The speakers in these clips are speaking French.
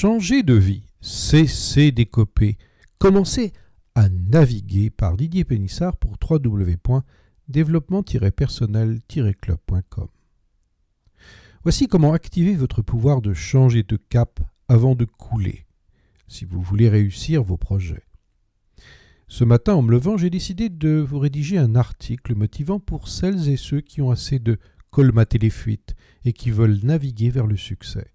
Changer de vie, cesser d'écoper, commencer à naviguer par Didier Pénissard pour www.développement-personnel-club.com. Voici comment activer votre pouvoir de changer de cap avant de couler, si vous voulez réussir vos projets. Ce matin, en me levant, j'ai décidé de vous rédiger un article motivant pour celles et ceux qui ont assez de colmater les fuites et qui veulent naviguer vers le succès.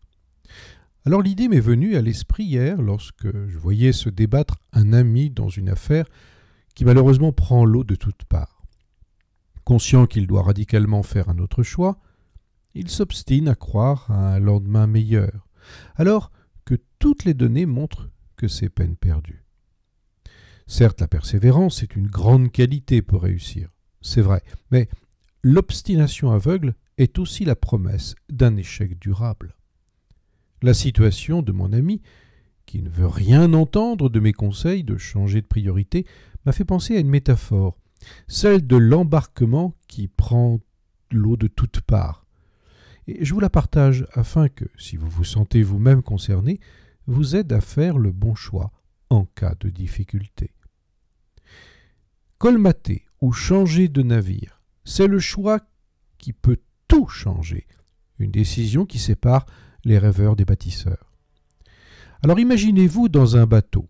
Alors l'idée m'est venue à l'esprit hier lorsque je voyais se débattre un ami dans une affaire qui malheureusement prend l'eau de toutes parts. Conscient qu'il doit radicalement faire un autre choix, il s'obstine à croire à un lendemain meilleur, alors que toutes les données montrent que c'est peine perdue. Certes, la persévérance est une grande qualité pour réussir, c'est vrai, mais l'obstination aveugle est aussi la promesse d'un échec durable. La situation de mon ami, qui ne veut rien entendre de mes conseils de changer de priorité, m'a fait penser à une métaphore, celle de l'embarquement qui prend l'eau de toutes parts. Et je vous la partage afin que, si vous vous sentez vous-même concerné, vous aide à faire le bon choix en cas de difficulté. Colmater ou changer de navire, c'est le choix qui peut tout changer, une décision qui sépare les rêveurs des bâtisseurs. Alors imaginez-vous dans un bateau,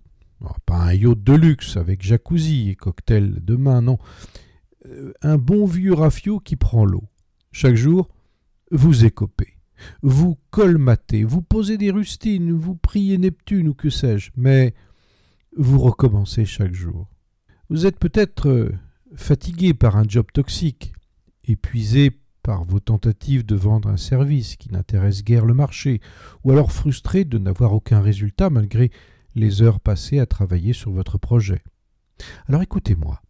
pas un yacht de luxe avec jacuzzi et cocktail de main, non, un bon vieux rafio qui prend l'eau. Chaque jour, vous écopez, vous colmatez, vous posez des rustines, vous priez Neptune ou que sais-je, mais vous recommencez chaque jour. Vous êtes peut-être fatigué par un job toxique, épuisé par vos tentatives de vendre un service qui n'intéresse guère le marché, ou alors frustré de n'avoir aucun résultat malgré les heures passées à travailler sur votre projet. Alors écoutez-moi,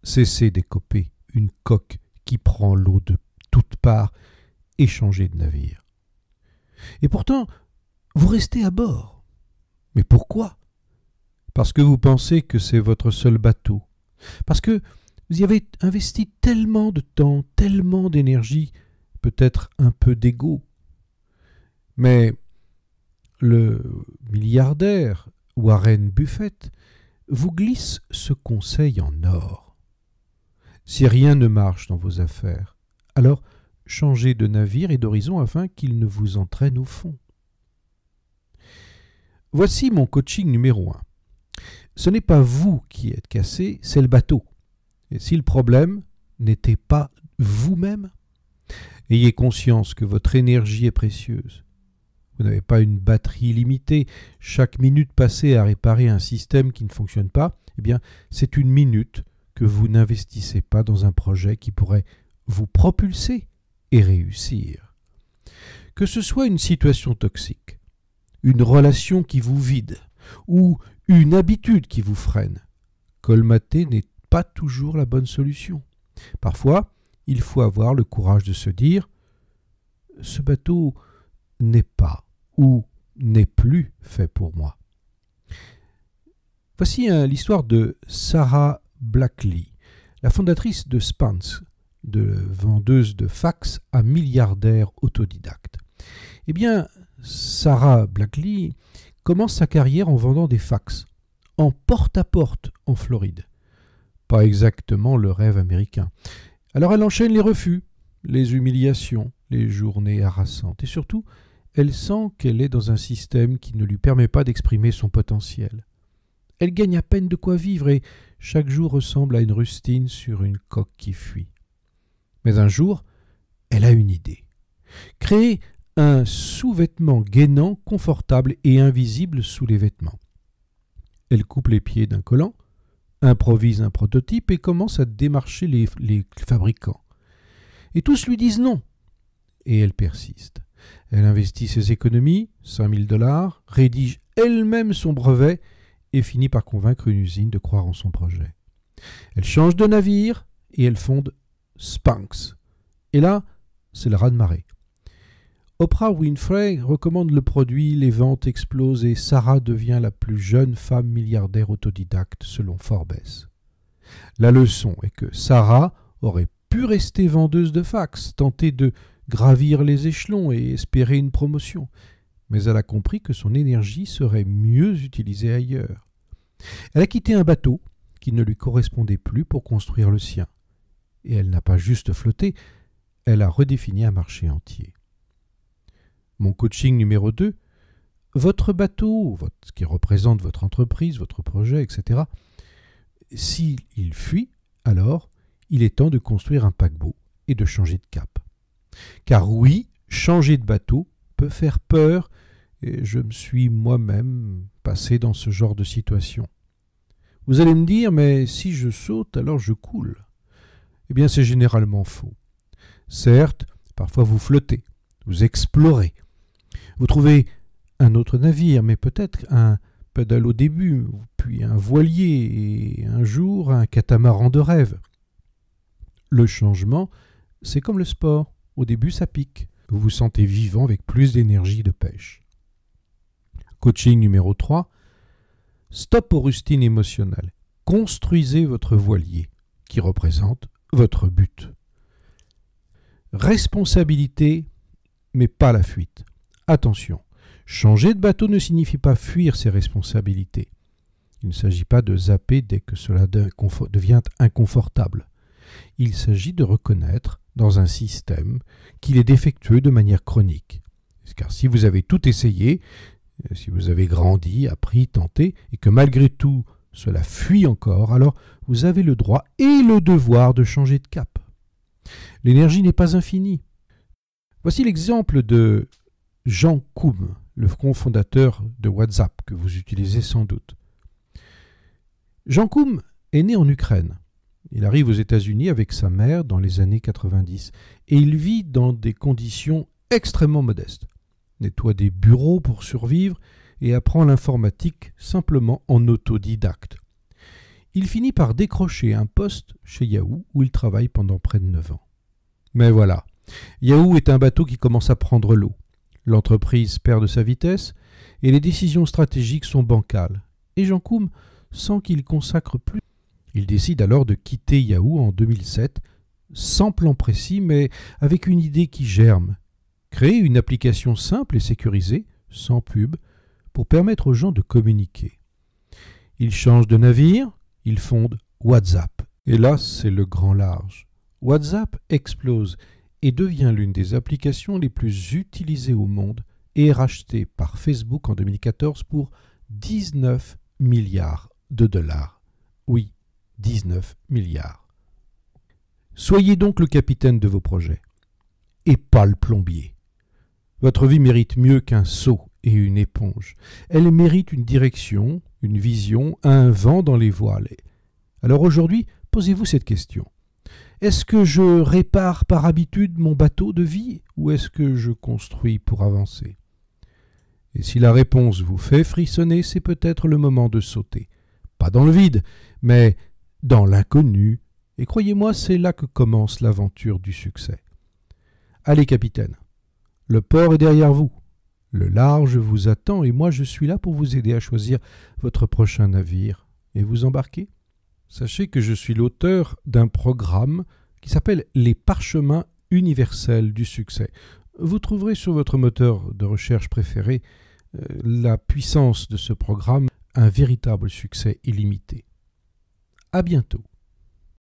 cessez d'écoper une coque qui prend l'eau de toutes parts et changez de navire. Et pourtant, vous restez à bord. Mais pourquoi ? Parce que vous pensez que c'est votre seul bateau, parce que vous y avez investi tellement de temps, tellement d'énergie, peut-être un peu d'ego. Mais le milliardaire Warren Buffett vous glisse ce conseil en or. Si rien ne marche dans vos affaires, alors changez de navire et d'horizon afin qu'il ne vous entraîne au fond. Voici mon coaching numéro 1. Ce n'est pas vous qui êtes cassé, c'est le bateau. Et si le problème n'était pas vous-même, ayez conscience que votre énergie est précieuse. Vous n'avez pas une batterie limitée. Chaque minute passée à réparer un système qui ne fonctionne pas, eh bien, c'est une minute que vous n'investissez pas dans un projet qui pourrait vous propulser et réussir. Que ce soit une situation toxique, une relation qui vous vide ou une habitude qui vous freine, colmater n'est pas toujours la bonne solution. Parfois, il faut avoir le courage de se dire « ce bateau n'est pas ou n'est plus fait pour moi ». Voici l'histoire de Sarah Blackley, la fondatrice de Spanx, de vendeuse de fax à milliardaire autodidacte. Eh bien, Sarah Blackley commence sa carrière en vendant des fax, en porte-à-porte en Floride. Pas exactement le rêve américain. Alors elle enchaîne les refus, les humiliations, les journées harassantes. Et surtout, elle sent qu'elle est dans un système qui ne lui permet pas d'exprimer son potentiel. Elle gagne à peine de quoi vivre et chaque jour ressemble à une rustine sur une coque qui fuit. Mais un jour, elle a une idée. Créer un sous-vêtement gainant, confortable et invisible sous les vêtements. Elle coupe les pieds d'un collant, improvise un prototype et commence à démarcher les fabricants. Et tous lui disent non. Et elle persiste. Elle investit ses économies, 5 000 $, rédige elle-même son brevet et finit par convaincre une usine de croire en son projet. Elle change de navire et elle fonde Spanx. Et là, c'est le raz-de-marée. Oprah Winfrey recommande le produit, les ventes explosent et Sarah devient la plus jeune femme milliardaire autodidacte selon Forbes. La leçon est que Sarah aurait pu rester vendeuse de fax, tenter de gravir les échelons et espérer une promotion. mais elle a compris que son énergie serait mieux utilisée ailleurs. Elle a quitté un bateau qui ne lui correspondait plus pour construire le sien. Et elle n'a pas juste flotté, elle a redéfini un marché entier. Mon coaching numéro 2, votre bateau, ce qui représente votre entreprise, votre projet, etc., s'il fuit, alors il est temps de construire un paquebot et de changer de cap. Car oui, changer de bateau peut faire peur, et je me suis moi-même passé dans ce genre de situation. Vous allez me dire, mais si je saute, alors je coule. Eh bien, c'est généralement faux. Certes, parfois vous flottez, vous explorez, vous trouvez un autre navire, mais peut-être un pédale au début, puis un voilier, et un jour un catamaran de rêve. Le changement, c'est comme le sport. Au début, ça pique. Vous vous sentez vivant avec plus d'énergie de pêche. Coaching numéro 3. Stop aux rustines émotionnelles. Construisez votre voilier, qui représente votre but. Responsabilité, mais pas la fuite. Attention, changer de bateau ne signifie pas fuir ses responsabilités. Il ne s'agit pas de zapper dès que cela devient inconfortable. Il s'agit de reconnaître dans un système qu'il est défectueux de manière chronique. Car si vous avez tout essayé, si vous avez grandi, appris, tenté, et que malgré tout cela fuit encore, alors vous avez le droit et le devoir de changer de cap. L'énergie n'est pas infinie. Voici l'exemple de Jean Koum, le cofondateur de WhatsApp, que vous utilisez sans doute. Jean Koum est né en Ukraine. Il arrive aux États-Unis avec sa mère dans les années 90 et il vit dans des conditions extrêmement modestes. Nettoie des bureaux pour survivre et apprend l'informatique simplement en autodidacte. Il finit par décrocher un poste chez Yahoo où il travaille pendant près de 9 ans. Mais voilà, Yahoo est un bateau qui commence à prendre l'eau. L'entreprise perd de sa vitesse et les décisions stratégiques sont bancales. Et Jean Koum sent qu'il consacre plus. Il décide alors de quitter Yahoo en 2007, sans plan précis, mais avec une idée qui germe. Créer une application simple et sécurisée, sans pub, pour permettre aux gens de communiquer. Il change de navire, il fonde WhatsApp. Et là, c'est le grand large. WhatsApp explose et devient l'une des applications les plus utilisées au monde et est rachetée par Facebook en 2014 pour 19 milliards de dollars. Oui, 19 milliards. Soyez donc le capitaine de vos projets, et pas le plombier. Votre vie mérite mieux qu'un seau et une éponge. Elle mérite une direction, une vision, un vent dans les voiles. Alors aujourd'hui, posez-vous cette question. Est-ce que je répare par habitude mon bateau de vie ou est-ce que je construis pour avancer? Et si la réponse vous fait frissonner, c'est peut-être le moment de sauter. Pas dans le vide, mais dans l'inconnu. Et croyez-moi, c'est là que commence l'aventure du succès. Allez, capitaine, le port est derrière vous. Le large vous attend et moi je suis là pour vous aider à choisir votre prochain navire et vous embarquer. Sachez que je suis l'auteur d'un programme qui s'appelle Les Parchemins universels du succès. Vous trouverez sur votre moteur de recherche préféré la puissance de ce programme, un véritable succès illimité. À bientôt.